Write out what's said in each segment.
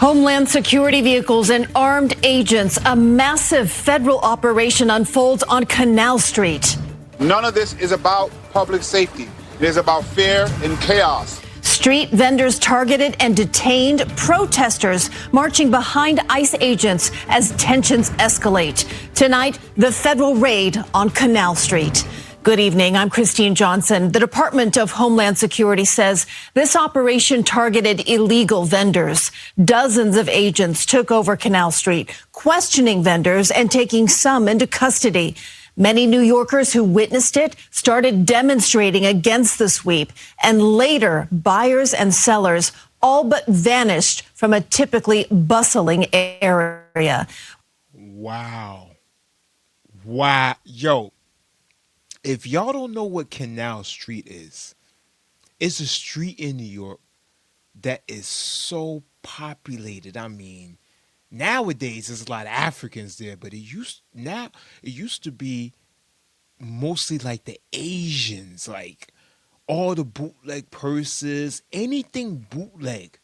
Homeland Security vehicles and armed agents. A massive federal operation unfolds on Canal Street. None of this is about public safety. It is about fear and chaos. Street vendors targeted and detained, protesters marching behind ICE agents as tensions escalate. Tonight, the federal raid on Canal Street. Good evening. I'm Christine Johnson. The Department of Homeland Security says this operation targeted illegal vendors. Dozens of agents took over Canal Street, questioning vendors and taking some into custody. Many New Yorkers who witnessed it started demonstrating against the sweep, and later buyers and sellers all but vanished from a typically bustling area. Wow. Yo, if y'all don't know what Canal Street is, it's a street in New York that is so populated. I mean, nowadays there's a lot of Africans there, but it used to be mostly like the Asians, like all the bootleg purses, anything bootleg.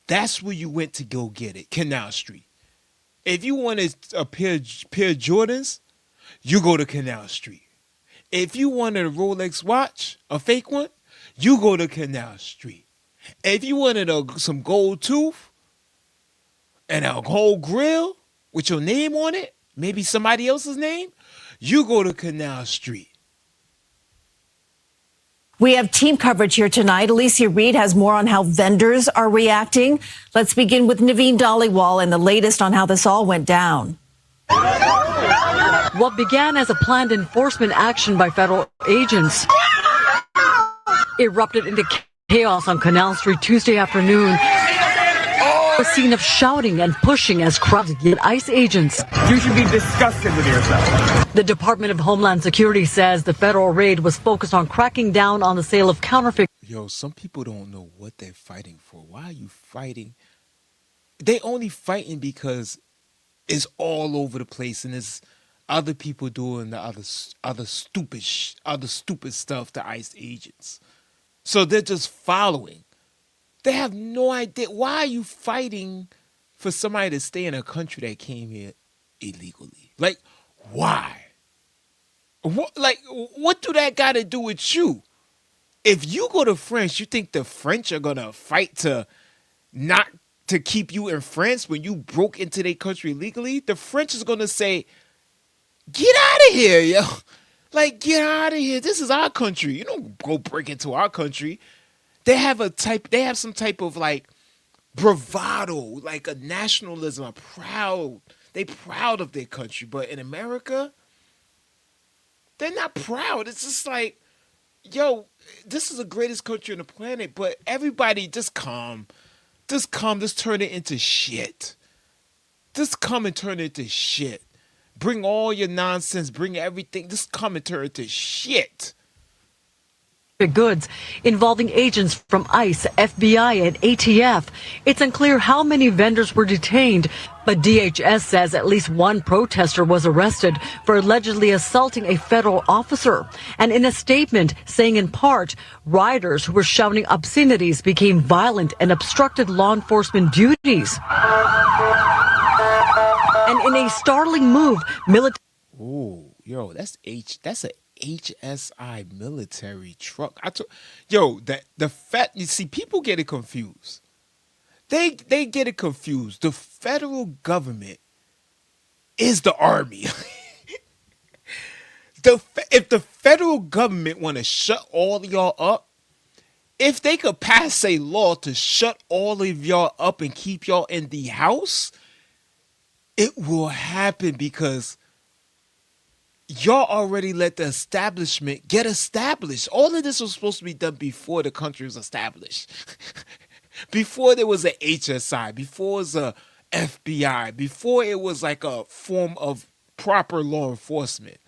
That's where you went to go get it, Canal Street. If you wanted a pair of Jordans, you go to Canal Street. If you wanted a Rolex watch, a fake one, you go to Canal Street. If you wanted some gold tooth and a whole grill with your name on it, maybe somebody else's name, you go to Canal Street. We have team coverage here tonight. Alicia Reed has more on how vendors are reacting. Let's begin with Naveen Dhaliwal and the latest on how this all went down. What began as a planned enforcement action by federal agents erupted into chaos on Canal Street Tuesday afternoon. A scene of shouting and pushing as crowds get ICE agents. You should be disgusted with yourself. The Department of Homeland Security says the federal raid was focused on cracking down on the sale of counterfeit. Yo, some people don't know what they're fighting for. Why are you fighting? They only fighting because it's all over the place and it's other people doing the other stupid stuff to ICE agents. So they're just following. They have no idea. Why are you fighting for somebody to stay in a country that came here illegally? Like, why? What do that got to do with you? If you go to France, you think the French are going to fight to not to keep you in France when you broke into their country illegally? The French is going to say, get out of here, yo. Like, get out of here. This is our country. You don't go break into our country. They have some type of like bravado, like a nationalism, they proud of their country. But in America, they're not proud. It's just like, yo, this is the greatest country on the planet, but everybody just calm. Just turn it into shit. Just come and turn it into shit. Bring all your nonsense, bring everything, just come and turn it to shit. Goods involving agents from ICE, FBI, and ATF. It's unclear how many vendors were detained, but DHS says at least one protester was arrested for allegedly assaulting a federal officer. And in a statement saying in part, rioters who were shouting obscenities became violent and obstructed law enforcement duties. And in a startling move, military. Ooh, yo, that's a HSI military truck. You see, people get it confused. They get it confused. The federal government is the army. If the federal government want to shut all of y'all up, if they could pass a law to shut all of y'all up and keep y'all in the house, it will happen because y'all already let the establishment get established. All of this was supposed to be done before the country was established. Before there was a HSI, before it was a FBI, before it was like a form of proper law enforcement.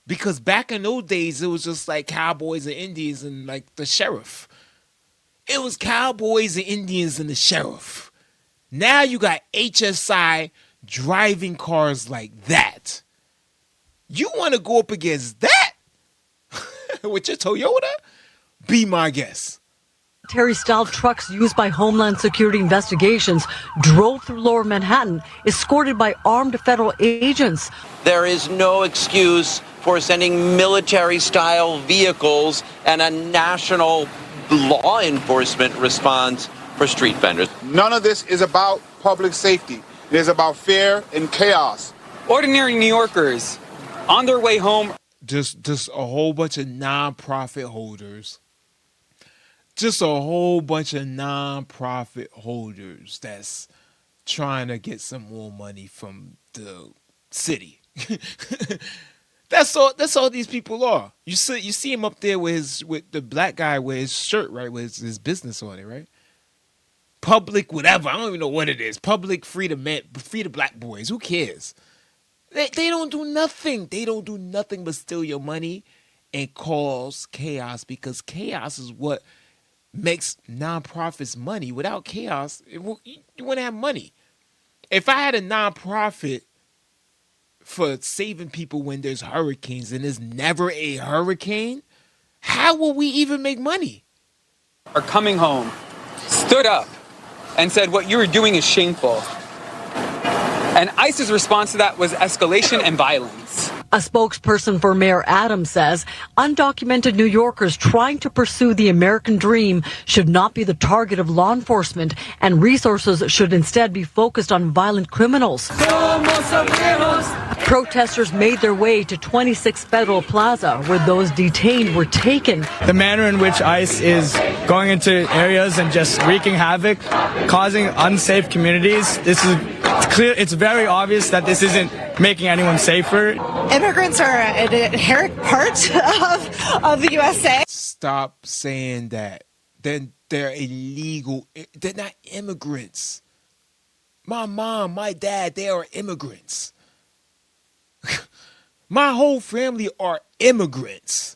Because back in those days, it was just like cowboys and Indians and like the sheriff. It was cowboys and Indians and the sheriff. Now you got HSI driving cars like that. You want to go up against that with your Toyota? Be my guest. Military-style trucks used by Homeland Security investigations drove through Lower Manhattan, escorted by armed federal agents. There is no excuse for sending military-style vehicles and a national law enforcement response for street vendors. None of this is about public safety. It is about fear and chaos. Ordinary New Yorkers on their way home. Just a whole bunch of nonprofit holders. Just a whole bunch of nonprofit holders that's trying to get some more money from the city. That's all these people are. You see him up there with the black guy with his shirt, right, with his business on it, right? Public whatever. I don't even know what it is. Public free to black boys. Who cares? They don't do nothing. They don't do nothing but steal your money and cause chaos, because chaos is what makes nonprofits money. Without chaos, you wouldn't have money. If I had a nonprofit for saving people when there's hurricanes and there's never a hurricane, how will we even make money? Are coming home, stood up and said what you were doing is shameful. And ICE's response to that was escalation and violence. A spokesperson for Mayor Adams says undocumented New Yorkers trying to pursue the American dream should not be the target of law enforcement, and resources should instead be focused on violent criminals. Protesters made their way to 26 Federal Plaza, where those detained were taken. The manner in which ICE is going into areas and just wreaking havoc, causing unsafe communities, this is clear. It's very obvious that this isn't making anyone safer. Immigrants are an inherent part of the USA. Stop saying that. Then they're illegal. They're not immigrants. My mom, my dad, they are immigrants. My whole family are immigrants.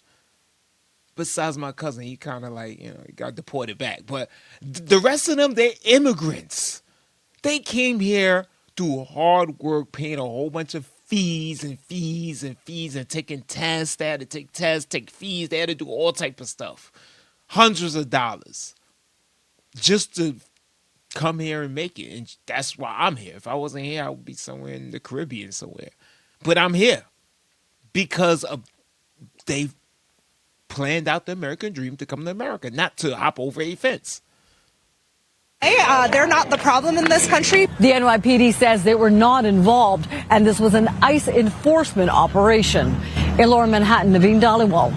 Besides my cousin, he kind of he got deported back. But the rest of them, they're immigrants. They came here through hard work, paying a whole bunch of fees and taking tests. They had to take tests, take fees. They had to do all type of stuff. Hundreds of dollars just to come here and make it. And that's why I'm here. If I wasn't here, I would be somewhere in the Caribbean somewhere. But I'm here because they've planned out the American dream to come to America, not to hop over a fence. They're not the problem in this country. The NYPD says they were not involved, and this was an ICE enforcement operation. In Lower Manhattan, Naveen Dhaliwal.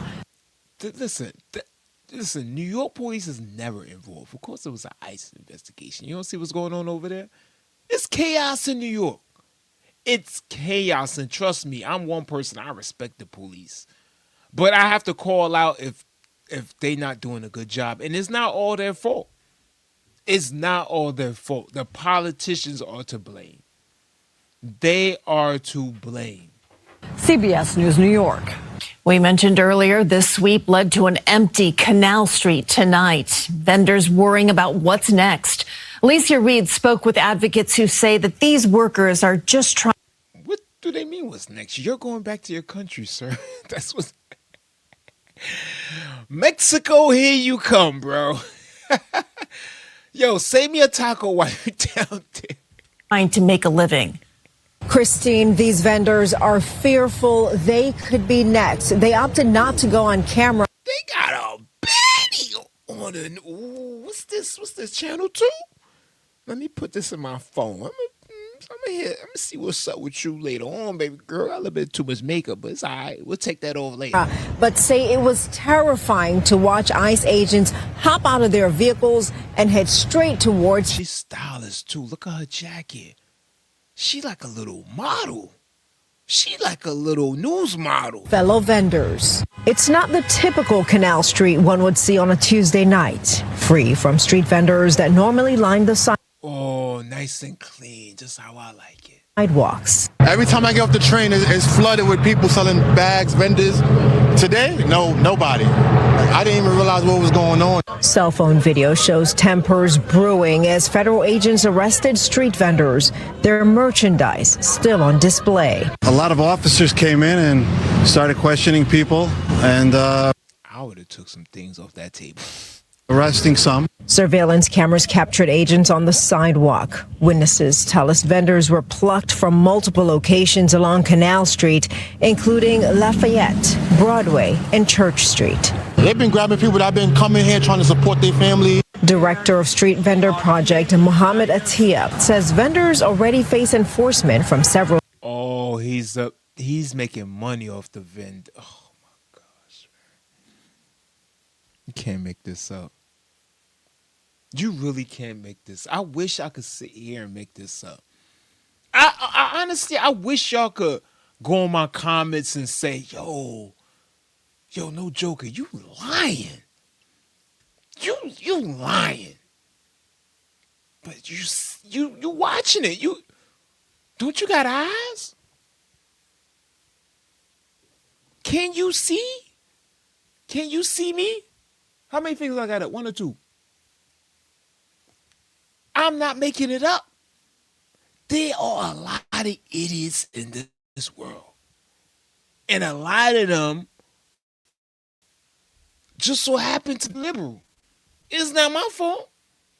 Listen, New York police is never involved. Of course it was an ICE investigation. You don't see what's going on over there? It's chaos in New York. It's chaos, and trust me, I'm one person. I respect the police. But I have to call out if they're not doing a good job. And it's not all their fault. It's not all their fault. The politicians are to blame. They are to blame. CBS News, New York. We mentioned earlier this sweep led to an empty Canal Street tonight. Vendors worrying about what's next. Alicia Reed spoke with advocates who say that these workers are just trying. What do they mean what's next? You're going back to your country, sir. That's what. Mexico, here you come, bro. Yo, save me a taco while you're down there. Trying to make a living. Christine, these vendors are fearful they could be next. They opted not to go on camera. They got a baddie on it. Ooh, what's this? What's this, Channel 2? Let me put this in my phone. I'm gonna see what's up with you later on, baby girl. Got a little bit too much makeup, but it's all right. We'll take that over later. But say it was terrifying to watch ICE agents hop out of their vehicles and head straight towards. She's stylish too. Look at her jacket. She like a little model. She like a little news model. Fellow vendors. It's not the typical Canal Street one would see on a Tuesday night. Free from street vendors that normally line the Oh, nice and clean, just how I like it. sidewalks. Every time I get off the train, it's flooded with people selling bags, vendors. Today, nobody. I didn't even realize what was going on. Cell phone video shows tempers brewing as federal agents arrested street vendors. Their merchandise still on display. A lot of officers came in and started questioning people, and I would have took some things off that table. arresting some. Surveillance cameras captured agents on the sidewalk. Witnesses tell us vendors were plucked from multiple locations along Canal Street, including Lafayette, Broadway, and Church Street. They've been grabbing people that have been coming here trying to support their family. Director of Street Vendor Project, Mohammed Atiyah, says vendors already face enforcement from several. Oh, he's making money off the vendor. Oh my gosh. You can't make this up. You really can't make this. I wish I could sit here and make this up. I honestly, I wish y'all could go on my comments and say, yo, no joker, you lying. You lying. But you watching it. Don't you got eyes? Can you see? Can you see me? How many fingers I got up? 1 or 2? I'm not making it up. There are a lot of idiots in this world. And a lot of them just so happen to be liberal. It's not my fault.